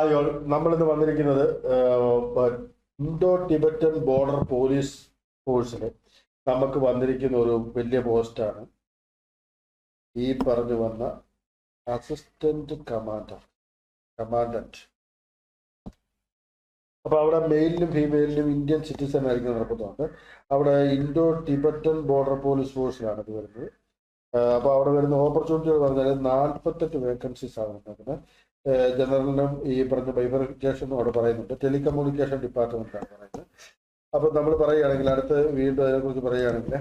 Hi all, നമ്മളിന്ന് വന്നിരിക്കുന്നത് Indo Tibetan border police ഫോഴ്സിൽ നമുക്ക് വന്നിരിക്കുന്ന ഒരു വലിയ പോസ്റ്റാണ് ഈ പറഞ്ഞു വന്ന അസിസ്റ്റന്റ് കമാൻഡന്റ്. അപ്പോൾ അവിടെ മെയിലിനും ഫീമെയിലിനും ഇന്ത്യൻ സിറ്റിസൺ ആയിരിക്കും നടക്കുന്നുണ്ട്. അവിടെ ഇൻഡോ ടിബറ്റൻ ബോർഡർ പോലീസ് ഫോഴ്സിലാണ് ഇത് വരുന്നത്. അപ്പോൾ അവിടെ വരുന്ന ഓപ്പർച്യൂണിറ്റികൾ പറഞ്ഞാൽ 48 വേക്കൻസീസ് ആണ് നടക്കുന്നത്. ജനറലിനും ഈ പറഞ്ഞ ബൈഫർക്കേഷനും അവിടെ പറയുന്നുണ്ട്. ടെലികമ്മ്യൂണിക്കേഷൻ ഡിപ്പാർട്ട്മെന്റാണ് പറയുന്നത്. അപ്പം നമ്മൾ പറയുകയാണെങ്കിൽ അടുത്ത് വീണ്ടും അതിനെക്കുറിച്ച് പറയുകയാണെങ്കിൽ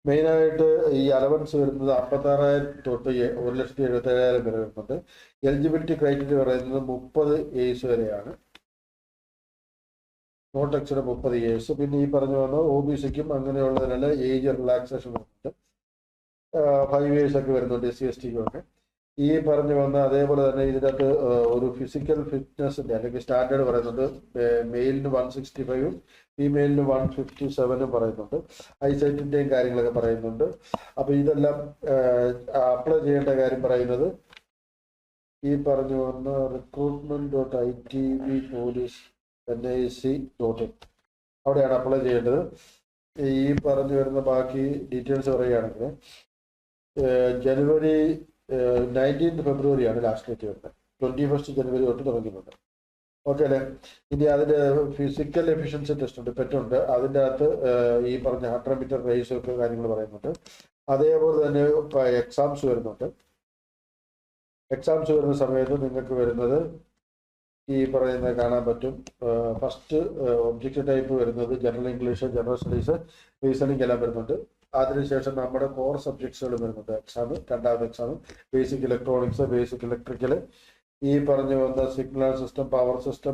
മെയിനായിട്ട് ഈ അലവൻസ് വരുന്നത് 56,000 തൊട്ട് 1,77,000 വരെ വരുന്നുണ്ട്. എലിജിബിലിറ്റി ക്രൈറ്റീരിയ പറയുന്നത് 30 years വരെയാണ്, നോട്ട് എക്സിഡ് 30 years. പിന്നെ ഈ പറഞ്ഞു വന്ന OBCക്കും അങ്ങനെയുള്ളതിനെല്ലാം ഏജ് റിലാക്സേഷൻ വരുന്നുണ്ട്. 5 years ഒക്കെ വരുന്നുണ്ട് SC/STക്കും ഒക്കെ. ഈ പറഞ്ഞു വന്ന അതേപോലെ തന്നെ ഇതിനകത്ത് ഒരു ഫിസിക്കൽ ഫിറ്റ്നസിന്റെ അല്ലെങ്കിൽ സ്റ്റാൻഡേർഡ് പറയുന്നുണ്ട്. മെയിലിന് 165 ഫീമെയിലിന് 157 പറയുന്നുണ്ട്. ഐസൈറ്റിന്റെയും കാര്യങ്ങളൊക്കെ പറയുന്നുണ്ട്. അപ്പൊ ഇതെല്ലാം അപ്ലൈ ചെയ്യേണ്ട കാര്യം പറയുന്നത് ഈ പറഞ്ഞു വന്ന recruitment.itv.police.nic.in അവിടെയാണ് അപ്ലൈ ചെയ്യേണ്ടത്. ഈ പറഞ്ഞു വരുന്ന ബാക്കി ഡീറ്റെയിൽസ് പറയുകയാണെങ്കിൽ ജനുവരി 19 ഫെബ്രുവരിയാണ് ലാസ്റ്റ് ഡേറ്റ് വരുന്നത്. 21 ജനുവരി തൊട്ട് തുടങ്ങിയിട്ടുണ്ട്. ഓക്കെ അല്ലേ? ഇനി അതിൻ്റെ ഫിസിക്കൽ എഫിഷ്യൻസി ടെസ്റ്റ് ഉണ്ട്, പെറ്റുണ്ട്. അതിൻ്റെ അകത്ത് ഈ പറഞ്ഞ 100 മീറ്റർ റേസ് ഒക്കെ കാര്യങ്ങൾ പറയുന്നുണ്ട്. അതേപോലെ തന്നെ എക്സാംസ് വരുന്നുണ്ട്. എക്സാംസ് വരുന്ന സമയത്ത് നിങ്ങൾക്ക് വരുന്നത് ഈ പറയുന്നത് കാണാൻ പറ്റും. ഫസ്റ്റ് ഒബ്ജക്റ്റ് ടൈപ്പ് വരുന്നത് general English, general studies, reasoning എല്ലാം വരുന്നുണ്ട്. അതിനുശേഷം നമ്മുടെ കോർ സബ്ജക്ട്സുകൾ വരുന്നുണ്ട്. എക്സാം, രണ്ടാമത്തെ exam basic electronics, basic electrical, ഈ പറഞ്ഞു വന്ന സിഗ്നൽ സിസ്റ്റം,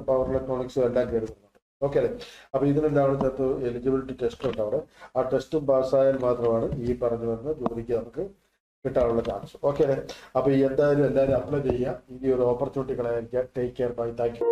പവർ ഇലക്ട്രോണിക്സും എല്ലാം കയറി വരുന്നുണ്ട്. ഓക്കെ അല്ലേ? അപ്പോൾ ഇതിനെല്ലാം ചേർത്ത് എലിജിബിലിറ്റി ടെസ്റ്റ് ഉണ്ട് അവിടെ. ആ ടെസ്റ്റും പാസ്സായാൽ മാത്രമാണ് ഈ പറഞ്ഞു വരുന്ന ജോലിക്ക് നമുക്ക് കിട്ടാനുള്ള ചാൻസ്. ഓക്കെ അല്ലേ? അപ്പോൾ എന്തായാലും എല്ലാവരും അപ്ലൈ ചെയ്യുക. ഇനി ഒരു ഓപ്പർച്യൂണിറ്റി കളയാതിരിക്കുക. Take care, bye, thank U.